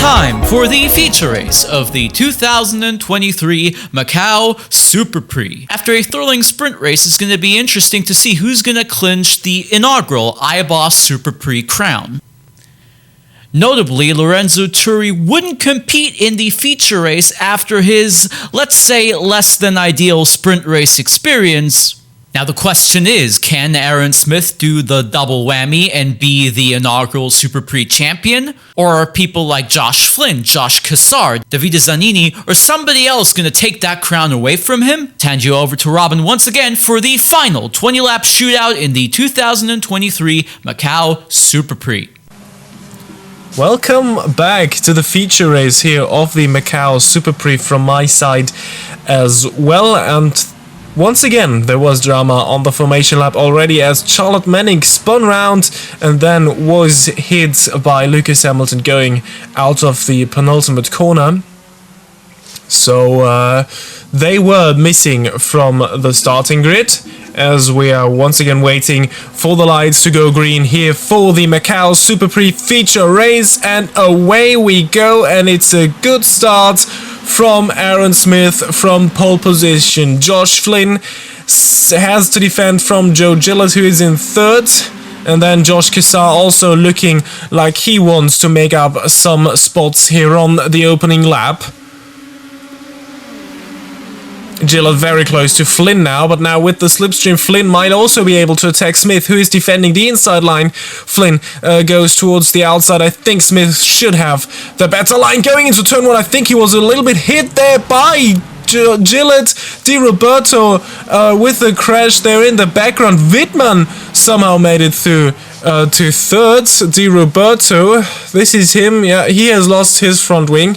time for the feature race of the 2023 MACAU SUPERPRIX. After a thrilling sprint race, it's going to be interesting to see who's going to clinch the inaugural iBoss SUPERPRIX crown. Notably, Lorenzo Turi wouldn't compete in the feature race after his, let's say, less than ideal sprint race experience. Now the question is, can Aaron Smith do the double whammy and be the inaugural SUPERPRIX champion? Or are people like Josh Flynn, Josh Cassar, Davide Zanini, or somebody else going to take that crown away from him? Hand you over to Robin once again for the final 20-lap shootout in the 2023 MACAU SUPERPRIX. Welcome back to the feature race here of the MACAU SUPERPRIX from my side as well, and once again there was drama on the formation lap already as Charlotte Manning spun round and then was hit by Lewis Hamilton going out of the penultimate corner. So they were missing from the starting grid, as we are once again waiting for the lights to go green here for the MACAU SUPERPRIX feature race, and away we go, and it's a good start from Aaron Smith from pole position. Josh Flynn has to defend from Joe Gillett, who is in third, and then Josh Cassar also looking like he wants to make up some spots here on the opening lap. Gillett very close to Flynn now, but now with the slipstream, Flynn might also be able to attack Smith, who is defending the inside line. Flynn goes towards the outside. I think Smith should have the better line going into turn one. I think he was a little bit hit there by Gillett. Di Roberto with the crash there in the background. Wittmann somehow made it through to third. Di Roberto, this is him. Yeah, he has lost his front wing.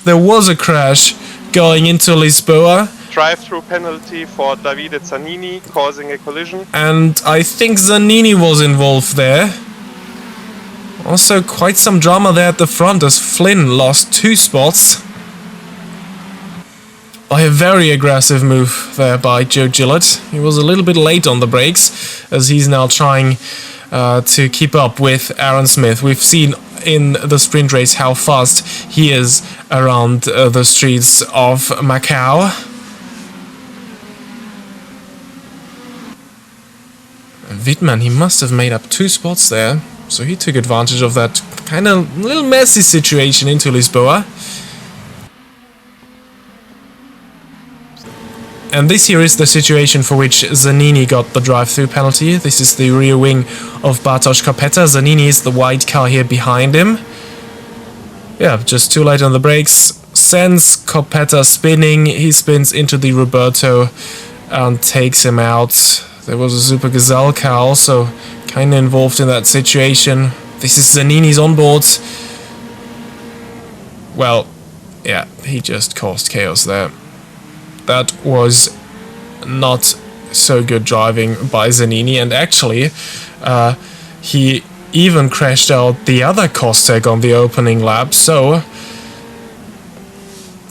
There was a crash going into Lisboa. Drive-through penalty for Davide Zanini, causing a collision. And I think Zanini was involved there. Also quite some drama there at the front as Flynn lost 2 spots by a very aggressive move there by Joe Gillett. He was a little bit late on the brakes as he's now trying to keep up with Aaron Smith. We've seen in the sprint race how fast he is around the streets of MACAU. Wittmann, he must have made up 2 spots there, so he took advantage of that kind of little messy situation into Lisboa. And this here is the situation for which Zanini got the drive-through penalty. This is the rear wing of Bartosz Kopeta. Zanini is the white car here behind him. Yeah, just too late on the brakes. Sends Kopeta spinning. He spins into the Roberto and takes him out. There was a Super Gazelle car also kind of involved in that situation. This is Zanini's onboard. Well, yeah, he just caused chaos there. That was not so good driving by Zanini, and actually he even crashed out the other Kostek on the opening lap. So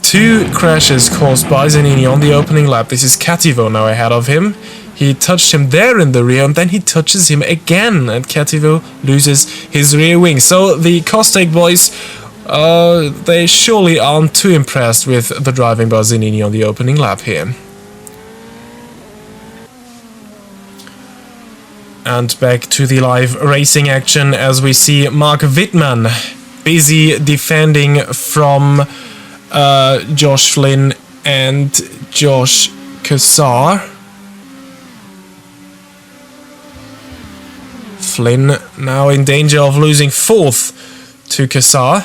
2 crashes caused by Zanini on the opening lap. This is Cativo now ahead of him. He touched him there in the rear, and then he touches him again, and Cativo loses his rear wing. So the Kostek boys, they surely aren't too impressed with the driving by Zanini on the opening lap here. And back to the live racing action as we see Mark Wittmann busy defending from Josh Flynn and Josh Cassar. Flynn now in danger of losing 4th to Cassar.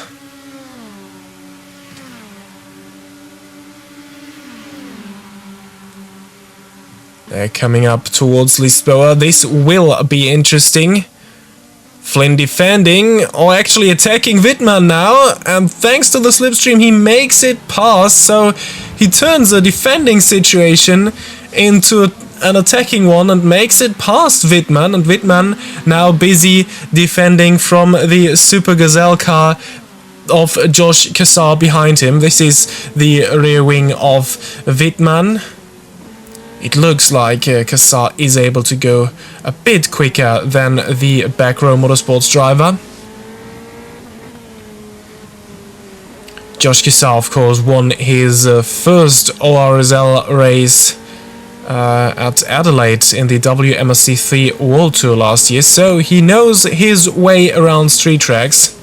They're coming up towards Lisboa. This will be interesting. Flynn defending, or actually attacking Wittmann now, and thanks to the slipstream he makes it past, so he turns a defending situation into an attacking one and makes it past Wittmann, and Wittmann now busy defending from the Super Gazelle car of Josh Cassar behind him. This is the rear wing of Wittmann. It looks like Cassar is able to go a bit quicker than the back row motorsports driver. Josh Kissar, of course, won his first ORSL race at Adelaide in the WMSC3 World Tour last year, so he knows his way around street tracks.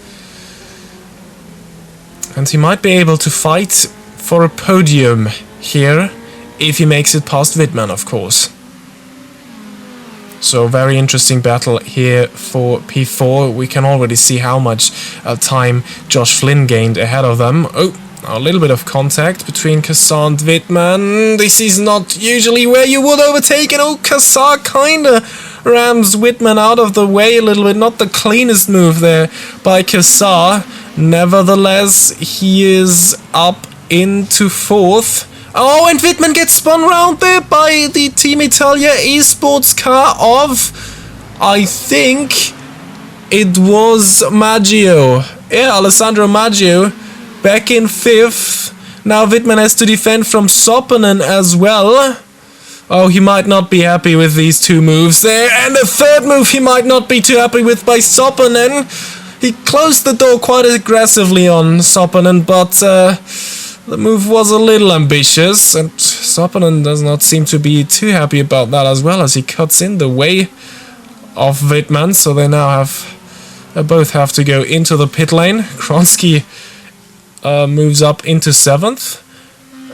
And he might be able to fight for a podium here if he makes it past Wittmann, of course. So very interesting battle here for P4. We can already see how much time Josh Flynn gained ahead of them. Oh, a little bit of contact between Kissar and Wittmann. This is not usually where you would overtake it. Oh, Kissar kinda rams Wittmann out of the way a little bit. Not the cleanest move there by Kissar. Nevertheless, he is up into 4th. Oh, and Wittmann gets spun round there by the Team Italia esports car of, I think it was Maggio. Yeah, Alessandro Maggio back in 5th. Now Wittmann has to defend from Sopanen as well. Oh, he might not be happy with these two moves there. And the third move he might not be too happy with by Sopanen. He closed the door quite aggressively on Sopanen, but the move was a little ambitious, and Sopanen does not seem to be too happy about that as well, as he cuts in the way of Wittmann, so they now both have to go into the pit lane. Kronsky moves up into 7th,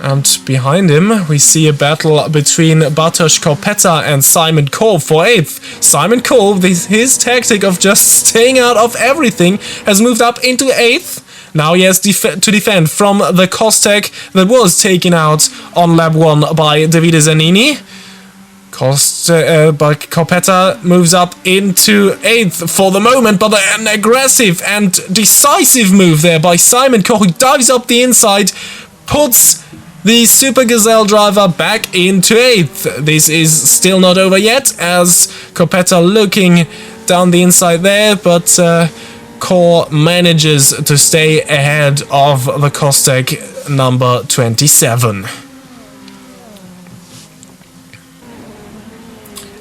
and behind him we see a battle between Bartosz Kopeta and Simon Kolb for 8th. Simon Kolb, his tactic of just staying out of everything, has moved up into 8th. Now he has to defend from the Kostek that was taken out on lap 1 by Davide Zanini. But Kopeta moves up into 8th for the moment, but an aggressive and decisive move there by Simon Koch, who dives up the inside, puts the Super Gazelle driver back into 8th. This is still not over yet, as Kopeta looking down the inside there, but Core manages to stay ahead of the Kostek number 27.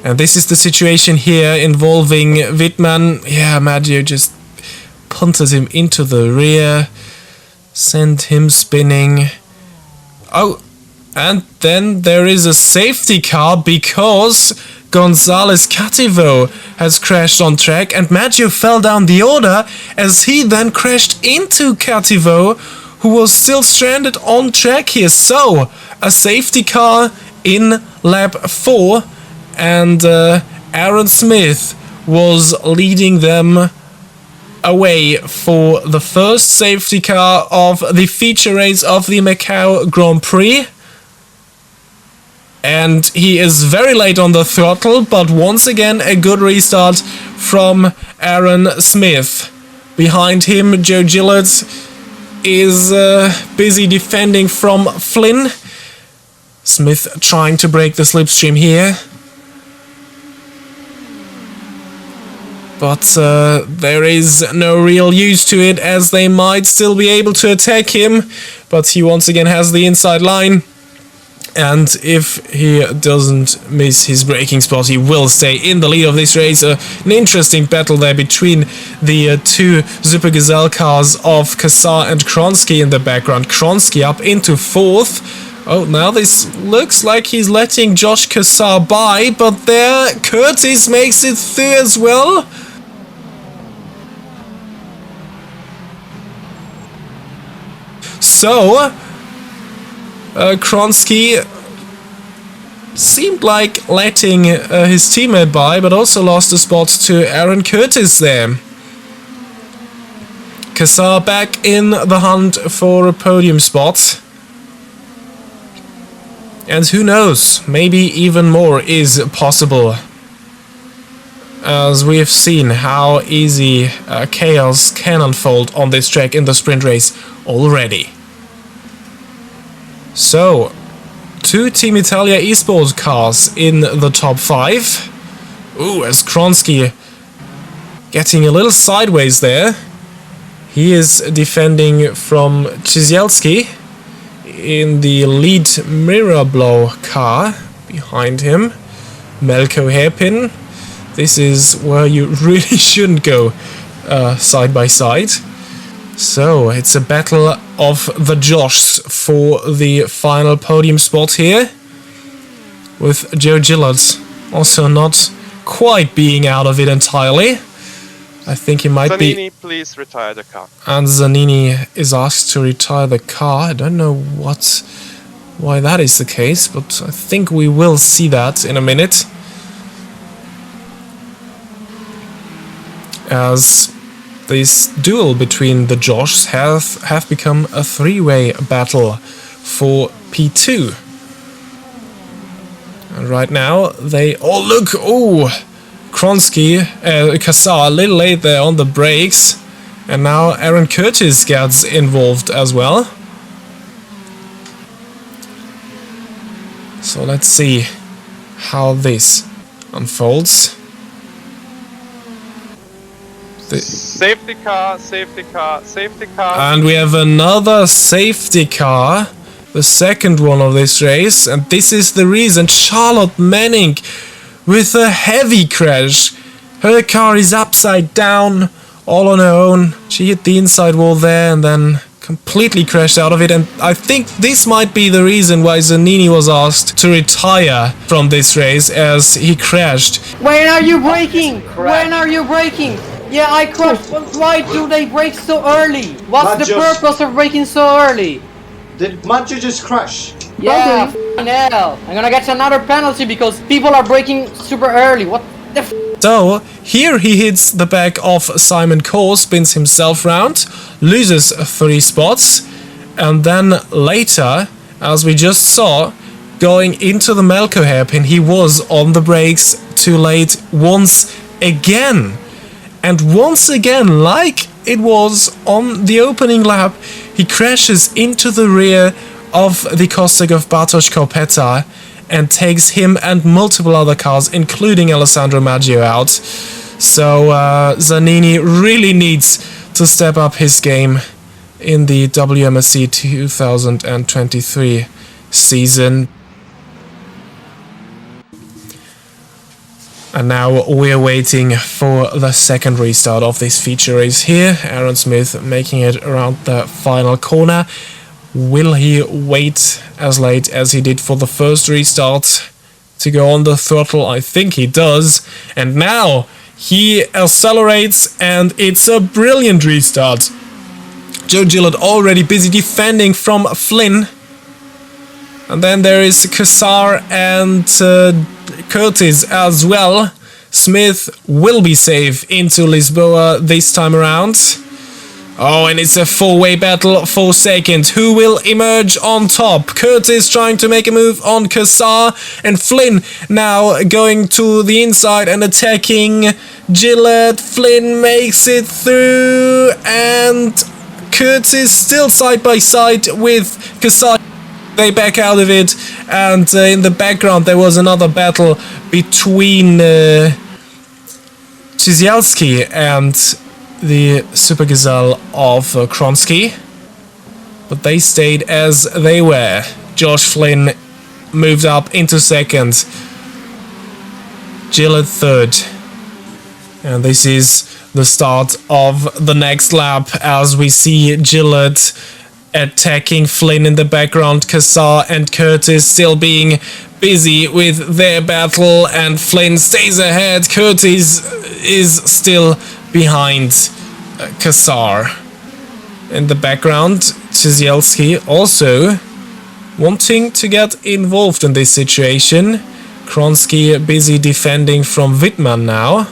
And this is the situation here involving Wittmann. Yeah, Maggio just punted him into the rear, sent him spinning. Oh, and then there is a safety car because Gonzalez Cativo has crashed on track, and Maggio fell down the order as he then crashed into Cativo, who was still stranded on track here. So, a safety car in lap 4, and Aaron Smith was leading them away for the first safety car of the feature race of the MACAU Grand Prix. And he is very late on the throttle, but once again a good restart from Aaron Smith. Behind him, Joe Gillett is busy defending from Flynn. Smith trying to break the slipstream here. But there is no real use to it, as they might still be able to attack him. But he once again has the inside line. And if he doesn't miss his braking spot, he will stay in the lead of this race. An interesting battle there between the two Super Gazelle cars of Kissar and Kronsky in the background. Kronsky up into 4th. Oh, now this looks like he's letting Josh Kissar by, but there Curtis makes it through as well. So Kronsky seemed like letting his teammate by, but also lost a spot to Aaron Curtis there. Kissar back in the hunt for a podium spot. And who knows, maybe even more is possible. As we have seen how easy chaos can unfold on this track in the sprint race already. So, 2 Team Italia esports cars in the top 5. Ooh, as Kronsky getting a little sideways there. He is defending from Ciesielski in the lead mirror blow car behind him. Melko hairpin. This is where you really shouldn't go side by side. So, it's a battle of the Joshs for the final podium spot here. With Joe Gillett also not quite being out of it entirely. I think he might be... Zanini, please retire the car. And Zanini is asked to retire the car. I don't know why that is the case, but I think we will see that in a minute. As this duel between the Joshs have become a three-way battle for P2. And right now they... Oh, look! Oh! Kronsky, Kassar a little late there on the brakes. And now Aaron Curtis gets involved as well. So let's see how this unfolds. Safety car, safety car, safety car. And we have another safety car, the second one of this race, and this is the reason. Charlotte Manning with a heavy crash. Her car is upside down, all on her own. She hit the inside wall there and then completely crashed out of it, and I think this might be the reason why Zanini was asked to retire from this race, as he crashed. When are you braking? When are you braking? Yeah, I crashed. Why do they brake so early? What's the purpose of braking so early? Did Maggio just crash? Yeah, hell. I'm gonna get another penalty because people are braking super early. What the f? So, here he hits the back of Simon Coe, spins himself round, loses 3 spots, and then later, as we just saw, going into the MACAU hairpin, he was on the brakes too late once again. And once again, like it was on the opening lap, he crashes into the rear of the Kostek of Bartosz Kopeta and takes him and multiple other cars, including Alessandro Maggio, out. So Zanini really needs to step up his game in the WMSC 2023 season. And now we're waiting for the second restart of this feature race here. Aaron Smith making it around the final corner. Will he wait as late as he did for the first restart to go on the throttle? I think he does. And now he accelerates and it's a brilliant restart. Joe Gillett already busy defending from Flynn. And then there is Kassar and Curtis as well. Smith will be safe into Lisboa this time around. Oh, and it's a 4-way battle for second. Who will emerge on top? Curtis trying to make a move on Kassar, and Flynn now going to the inside and attacking Gillett. Flynn makes it through, and Curtis still side by side with Kassar. They back out of it, and in the background there was another battle between Czyzielski and the Super Gazelle of Kronsky, but they stayed as they were. Josh Flynn moved up into second, Gillett third, and this is the start of the next lap as we see Gillett attacking Flynn in the background, Kassar and Curtis still being busy with their battle, and Flynn stays ahead. Curtis is still behind Kassar. In the background, Czyzielski also wanting to get involved in this situation. Kronsky busy defending from Wittmann now.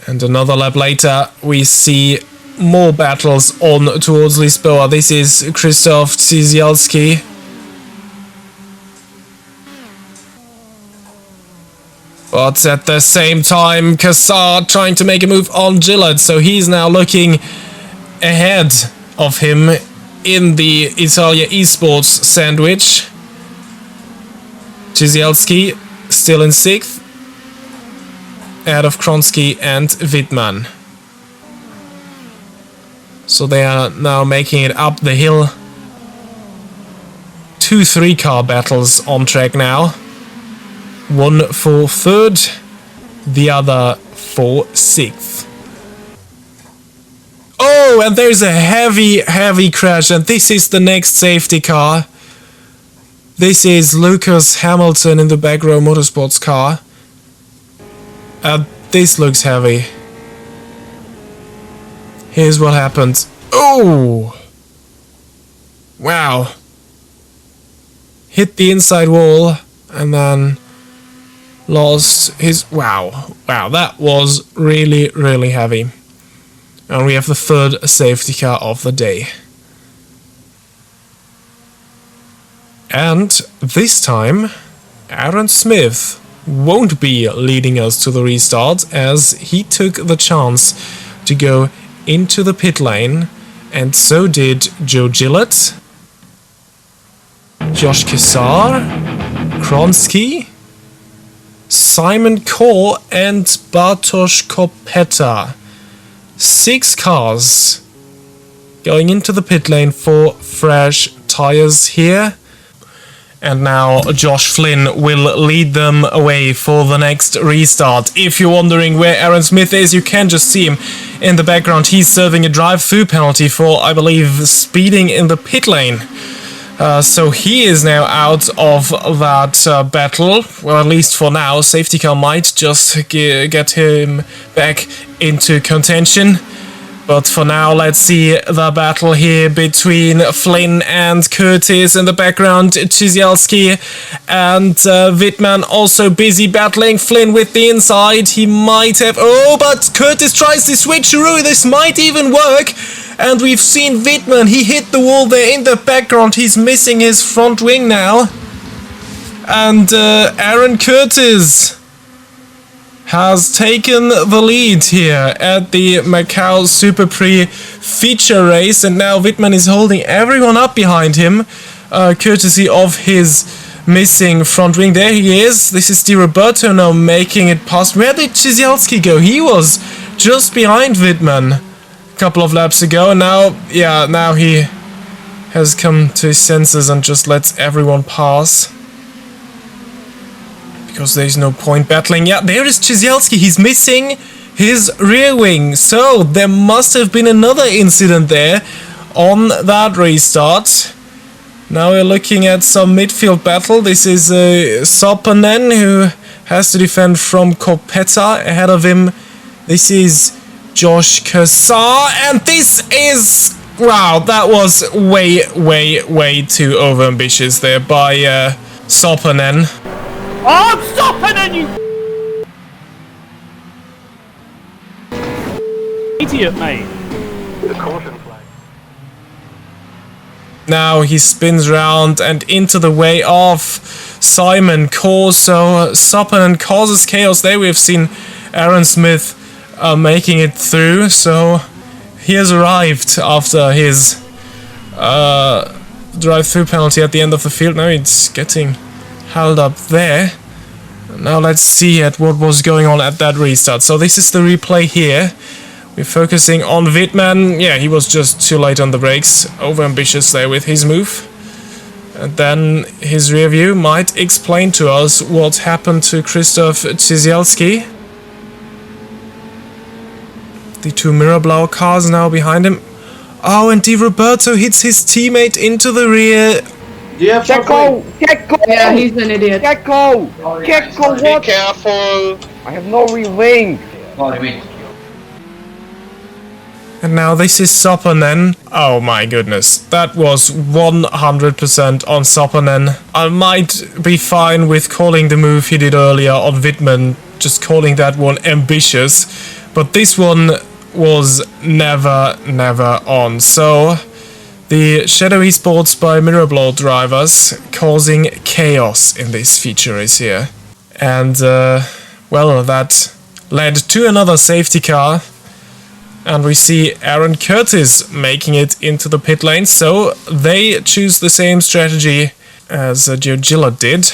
And another lap later, we see more battles on towards Lisboa. This is Krzysztof Czyzielski. But at the same time, Kassar trying to make a move on Gillett, so he's now looking ahead of him in the Italia Esports sandwich. Czyzielski still in 6th, ahead of Kronsky and Wittmann. So they are now making it up the hill two 3-car battles on track now. One for 3rd, the other for 6th. Oh, and there's a heavy crash, and this is the next safety car. This is Lucas Hamilton in the back row motorsports car. This looks heavy. Here's what happened. Oh! Wow. Hit the inside wall and then lost his... Wow, that was really heavy. And we have the 3rd safety car of the day. And this time, Aaron Smith won't be leading us to the restart, as he took the chance to go into the pit lane, and so did Joe Gillett, Josh Kesar, Kronsky, Simon Kaur and Bartosz Kopeta. 6 cars going into the pit lane for fresh tires here. And now Josh Flynn will lead them away for the next restart. If you're wondering where Aaron Smith is, you can just see him in the background. He's serving a drive-through penalty for, I believe, speeding in the pit lane. So he is now out of that battle. Well, at least for now. Safety car might just get him back into contention. But for now, let's see the battle here between Flynn and Curtis. In the background, Czyzielski and Wittmann also busy battling. Flynn with the inside. He might have... Oh, but Curtis tries the switcheroo. This might even work. And we've seen Wittmann. He hit the wall there in the background. He's missing his front wing now. And Aaron Curtis has taken the lead here at the MACAU SUPERPRIX feature race, and now Wittmann is holding everyone up behind him, courtesy of his missing front wing. There he is. This is Di Roberto now making it past. Where did Czyzielski go? He was just behind Wittmann a couple of laps ago, and now he has come to his senses and just lets everyone pass. Because there's no point battling. Yeah, there is Czyzielski. He's missing his rear wing. So there must have been another incident there on that restart. Now we're looking at some midfield battle. This is Sopanen, who has to defend from Kopeta. Ahead of him, this is Josh Kesar. And this is... Wow, that was way too overambitious there by Sopanen. Oh, I'm stopping you idiot, mate. The caution flag. Now he spins round and into the way of Simon Kaur. So Sopanen causes chaos there. We've seen Aaron Smith making it through. So he has arrived after his drive-through penalty at the end of the field. Now he's getting held up there. Now let's see at what was going on at that restart. So this is the replay here. We're focusing on Wittmann. Yeah, he was just too late on the brakes. Overambitious there with his move. And then his rear view might explain to us what happened to Krzysztof Czyzielski. The 2 Mirablau cars now behind him. Oh, and Di Roberto hits his teammate into the rear. Gekko! Yeah, he's an idiot. Gekko! Gekko, what? Be careful! I have no rear wing. And now this is Sopanen. Oh my goodness, that was 100% on Sopanen. I might be fine with calling the move he did earlier on Wittmann, just calling that one ambitious, but this one was never on. So the Shadow Esports by Mirablau drivers causing chaos in this feature race here. And well, that led to another safety car. And we see Aaron Curtis making it into the pit lane, so they choose the same strategy as Joe Gillett did.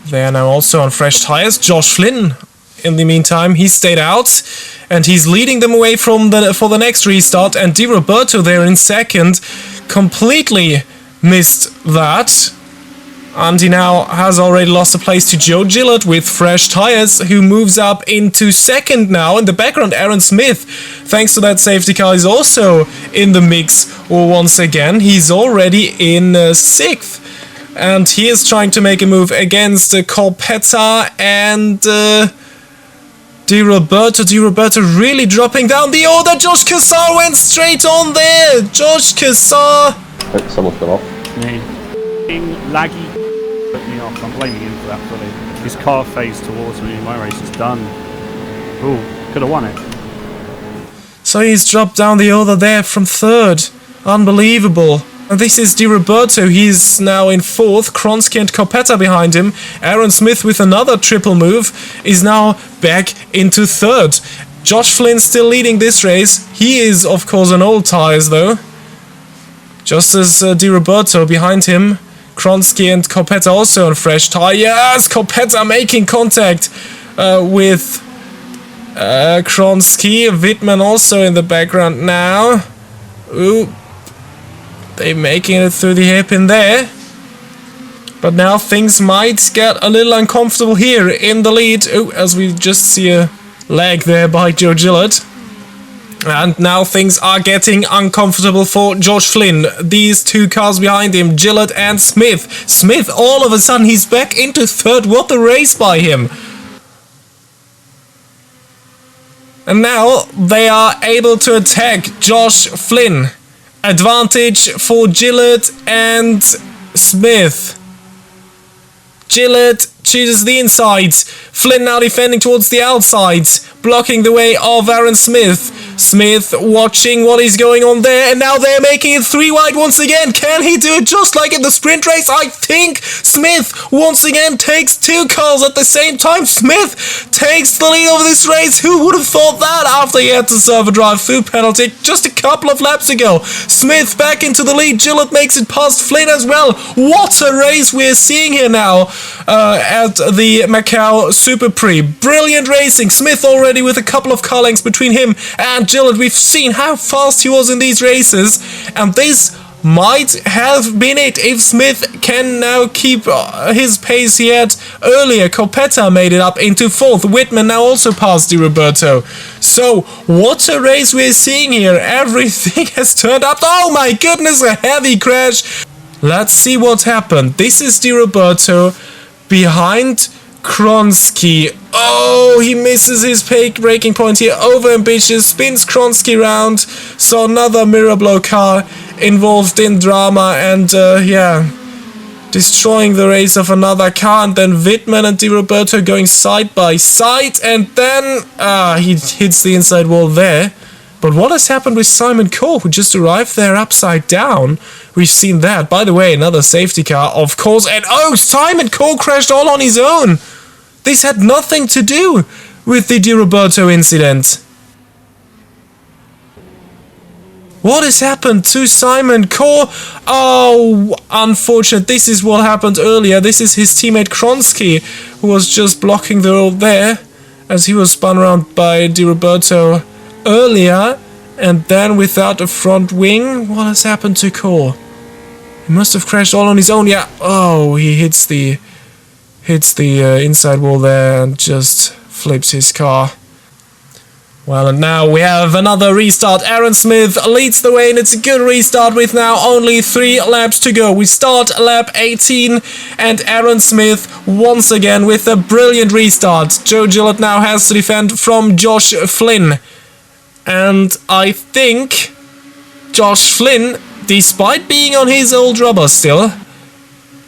They are now also on fresh tires. Josh Flynn in the meantime. He stayed out, and he's leading them away from for the next restart. And Di Roberto there in second completely missed that. And he now has already lost a place to Joe Gillett with fresh tires, who moves up into second now. In the background, Aaron Smith, thanks to that safety car, is also in the mix once again. He's already in sixth. And he is trying to make a move against Colpetta and Di Roberto. Di Roberto really dropping down the order. Josh Cassar went straight on there. Josh Cassar. Someone's gone off. Laggy put me off. I'm blaming him for that fully. His car phased towards me. My race is done. Ooh, could have won it. So he's dropped down the order there from third. Unbelievable. And this is Di Roberto. He's now in fourth. Kronsky and Colpetta behind him. Aaron Smith with another triple move is now back into third. Josh Flynn still leading this race. He is, of course, on old tires though. Just as Di Roberto behind him. Kronsky and Colpetta also on fresh tires. Colpetta making contact with Kronsky. Wittmann also in the background now. Ooh. They're making it through the hairpin there. But now things might get a little uncomfortable here in the lead. Oh, as we just see a lag there by Joe Gillett. And now things are getting uncomfortable for Josh Flynn. These two cars behind him, Gillett and Smith. Smith, all of a sudden, he's back into third. What a race by him. And now they are able to attack Josh Flynn. Advantage for Gillett and Smith. Gillett chooses the inside. Flynn now defending towards the outside, blocking the way of Aaron Smith. Smith watching what is going on there, and now they're making it 3 wide once again. Can he do it just like in the sprint race? I think Smith once again takes 2 cars at the same time. Smith takes the lead over this race. Who would have thought that after he had to serve a drive-through penalty just a couple of laps ago? Smith back into the lead. Gillett makes it past Flynn as well. What a race we're seeing here now at the MACAU SUPERPRIX. Brilliant racing. Smith already with a couple of car lengths between him and Gillett. We've seen how fast he was in these races, and this might have been it if Smith can now keep his pace he had earlier. Colpetta made it up into 4th. Wittmann now also passed Di Roberto. So, what a race we're seeing here. Everything has turned up. Oh my goodness, a heavy crash. Let's see what happened. This is Di Roberto behind Kronsky. Oh, he misses his braking point here. Overambitious, spins Kronsky round. So another mirror blow car involved in drama, and yeah, destroying the race of another car. And then Wittmann and Di Roberto going side by side, and then he hits the inside wall there. But what has happened with Simon Coe, who just arrived there upside down? We've seen that. By the way, another safety car, of course. And oh, Simon Coe crashed all on his own. This had nothing to do with the Di Roberto incident. What has happened to Simon Coe? Oh, unfortunate. This is what happened earlier. This is his teammate Kronsky, who was just blocking the road there as he was spun around by Di Roberto earlier. And then without a front wing, what has happened to Coe? He must have crashed all on his own. Yeah. Oh, he hits the inside wall there and just flips his car. Well, and now we have another restart. Aaron Smith leads the way, and it's a good restart with now only 3 laps to go. We start lap 18, and Aaron Smith once again with a brilliant restart. Joe Gillett now has to defend from Josh Flynn. And I think Josh Flynn, despite being on his old rubber still,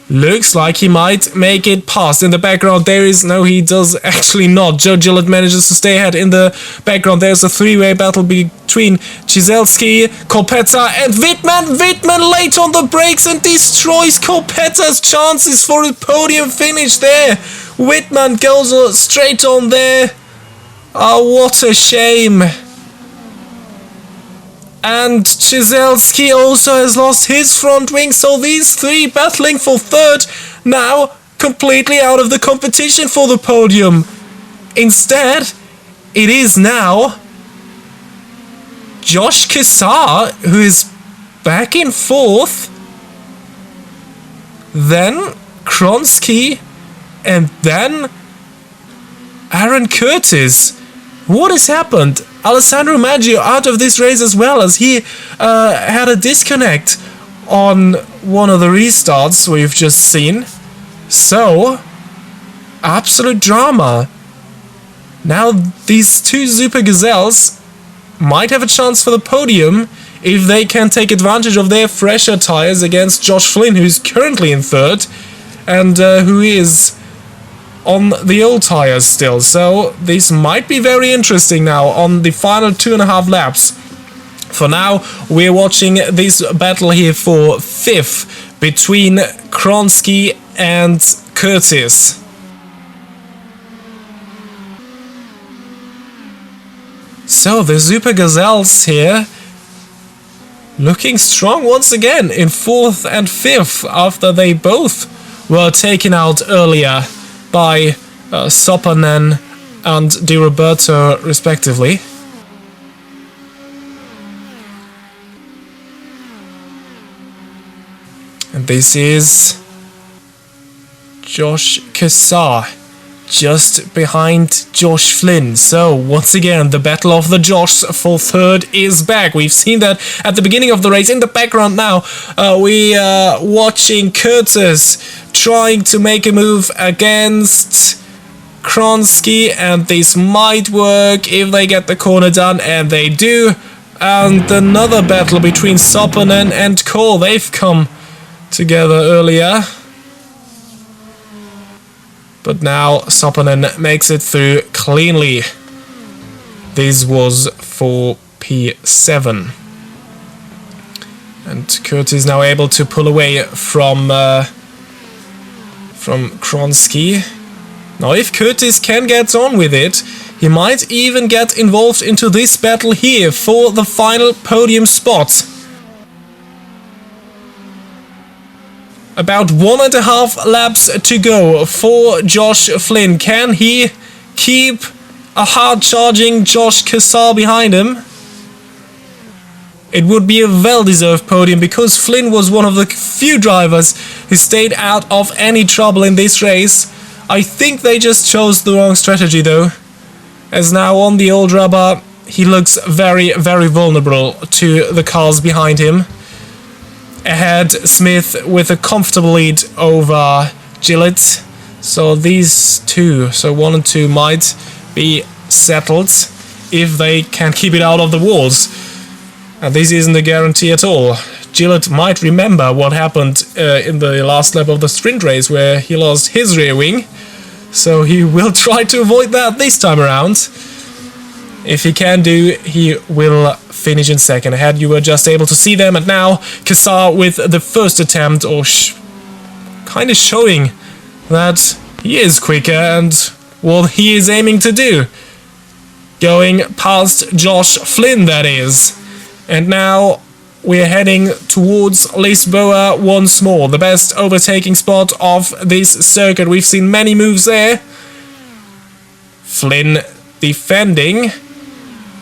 looks like he might make it past. In the background there is... No, he does actually not. Joe Gillett manages to stay ahead. In the background there's a 3-way battle between Cizelski, Colpetta and Wittmann. Wittmann late on the brakes and destroys Colpetta's chances for a podium finish there. Wittmann goes straight on there. Oh, what a shame. And Cizelski also has lost his front wing, so these 3 battling for 3rd, now completely out of the competition for the podium. Instead, it is now Josh Kissar who is back in 4th, then Kronsky, and then Aaron Curtis. What has happened? Alessandro Maggio out of this race as well, as he had a disconnect on one of the restarts we've just seen. So, absolute drama. Now these two Super Gazelles might have a chance for the podium if they can take advantage of their fresher tires against Josh Flynn, who's currently in 3rd and who is on the old tires still. So this might be very interesting now on the final 2.5 laps. For now, we're watching this battle here for 5th between Kronsky and Curtis. So the Super Gazelles here looking strong once again in 4th and 5th after they both were taken out earlier by Sopanen and Di Roberto respectively. And this is Josh Kissar just behind Josh Flynn. So once again the battle of the Joshs for 3rd is back. We've seen that at the beginning of the race. In the background now we are watching Curtis trying to make a move against Kronsky, and this might work if they get the corner done, and they do. And another battle between Sopanen and Cole. They've come together earlier, but now Sopanen makes it through cleanly. This was for P7. And Kurt is now able to pull away from Kronsky. Now if Curtis can get on with it, he might even get involved into this battle here for the final podium spot. About 1.5 laps to go for Josh Flynn. Can he keep a hard-charging Josh Kissar behind him? It would be a well-deserved podium because Flynn was one of the few drivers who stayed out of any trouble in this race. I think they just chose the wrong strategy though, as now on the old rubber he looks very, very vulnerable to the cars behind him. Ahead, Smith with a comfortable lead over Gillett. So these two, so 1 and 2, might be settled if they can keep it out of the walls. And this isn't a guarantee at all. Gillett might remember what happened in the last lap of the sprint race where he lost his rear wing. So he will try to avoid that this time around. If he can do, he will finish in second. Ahead, you were just able to see them, and now Kissar with the first attempt, or kind of showing that he is quicker and what he is aiming to do. Going past Josh Flynn, that is. And now we're heading towards Lisboa once more, the best overtaking spot of this circuit. We've seen many moves there. Flynn defending.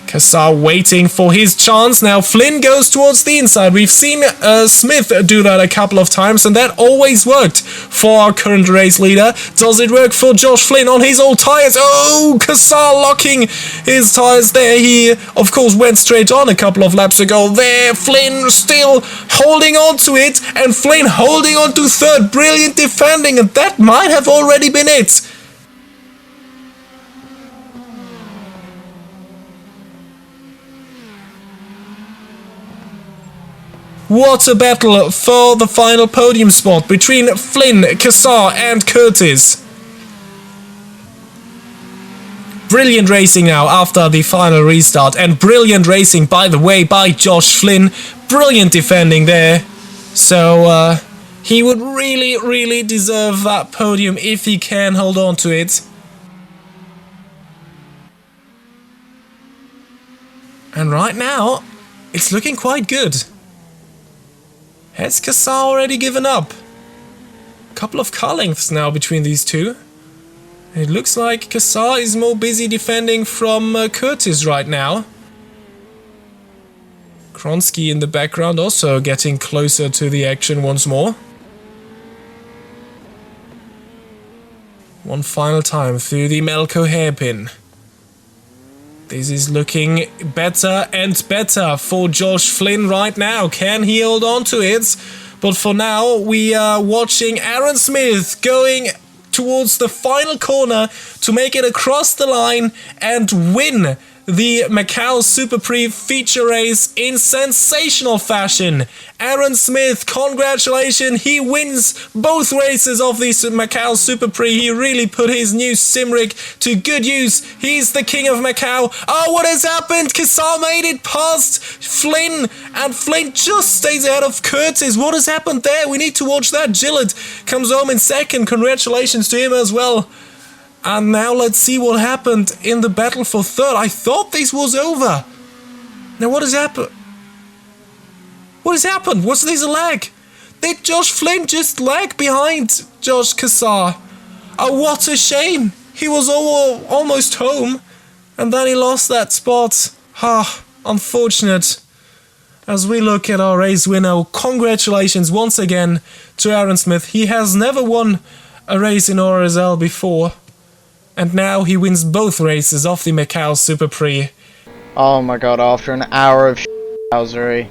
Kissar waiting for his chance. Now Flynn goes towards the inside. We've seen Smith do that a couple of times, and that always worked for our current race leader. Does it work for Josh Flynn on his old tires? Oh, Kissar locking his tires there. He, of course, went straight on a couple of laps ago. There, Flynn still holding on to it, and Flynn holding on to third. Brilliant defending, and that might have already been it. What a battle for the final podium spot between Flynn, Kissar and Curtis. Brilliant racing now after the final restart, and brilliant racing, by the way, by Josh Flynn. Brilliant defending there. So he would really, really deserve that podium if he can hold on to it. And right now, it's looking quite good. Has Kissar already given up? A couple of car lengths now between these two. It looks like Kassar is more busy defending from Curtis right now. Kronsky in the background also getting closer to the action once more. One final time through the MACAU hairpin. This is looking better and better for Josh Flynn right now. Can he hold on to it? But for now, we are watching Aaron Smith going towards the final corner to make it across the line and win the MACAU SUPERPRIX feature race in sensational fashion. Aaron Smith, congratulations, he wins both races of the MACAU SUPERPRIX. He really put his new sim rig to good use. He's the king of MACAU. Oh, what has happened? Kassar made it past Flynn, and Flynn just stays ahead of Curtis. What has happened there? We need to watch that. Gillett comes home in second. Congratulations to him as well. And now let's see what happened in the battle for third. I thought this was over. Now what has happened? What has happened? Was this a lag? Did Josh Flynn just lag behind Josh Kassar? Oh, what a shame. He was almost home. And then he lost that spot. Ah, unfortunate. As we look at our race winner, congratulations once again to Aaron Smith. He has never won a race in RSL before. And now he wins both races of the MACAU SUPERPRIX. Oh my god, after an hour of housery.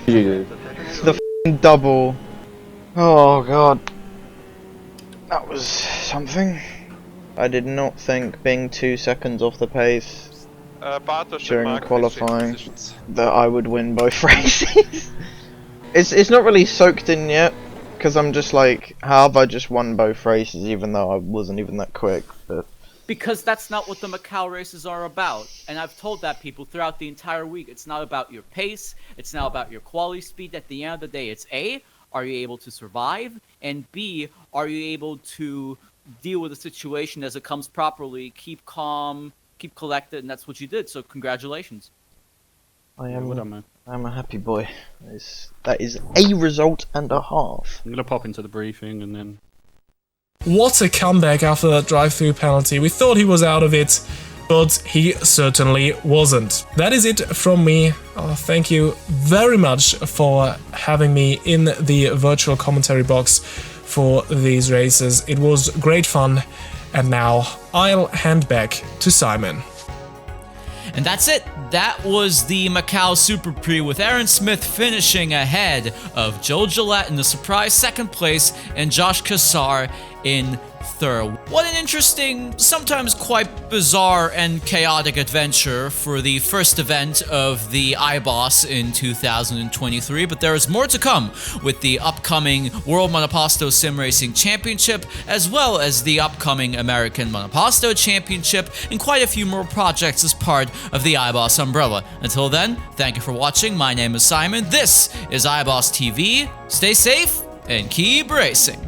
The f***ing double. Oh god. That was something. I did not think being 2 seconds off the pace during qualifying that I would win both races. It's not really soaked in yet. Because I'm just like, how have I just won both races even though I wasn't even that quick? But because that's not what the MACAU races are about. And I've told that people throughout the entire week. It's not about your pace. It's not about your quality speed. At the end of the day, it's A, are you able to survive? And B, are you able to deal with the situation as it comes properly, keep calm, keep collected, and that's what you did. So congratulations. I'm a happy boy. That is a result and a half. I'm gonna pop into the briefing and then... What a comeback after that drive-through penalty. We thought he was out of it, but he certainly wasn't. That is it from me. Thank you very much for having me in the virtual commentary box for these races. It was great fun, and now I'll hand back to Simon. And that's it. That was the MACAU SUPERPRIX with Aaron Smith finishing ahead of Joe Gillette in the surprise second place and Josh Kassar in third. What an interesting, sometimes quite bizarre and chaotic adventure for the first event of the iBoss in 2023, but there is more to come with the upcoming World Monoposto Sim Racing Championship, as well as the upcoming American Monoposto Championship, and quite a few more projects as part of the iBoss umbrella. Until then, thank you for watching. My name is Simon. This is iBoss TV. Stay safe and keep racing.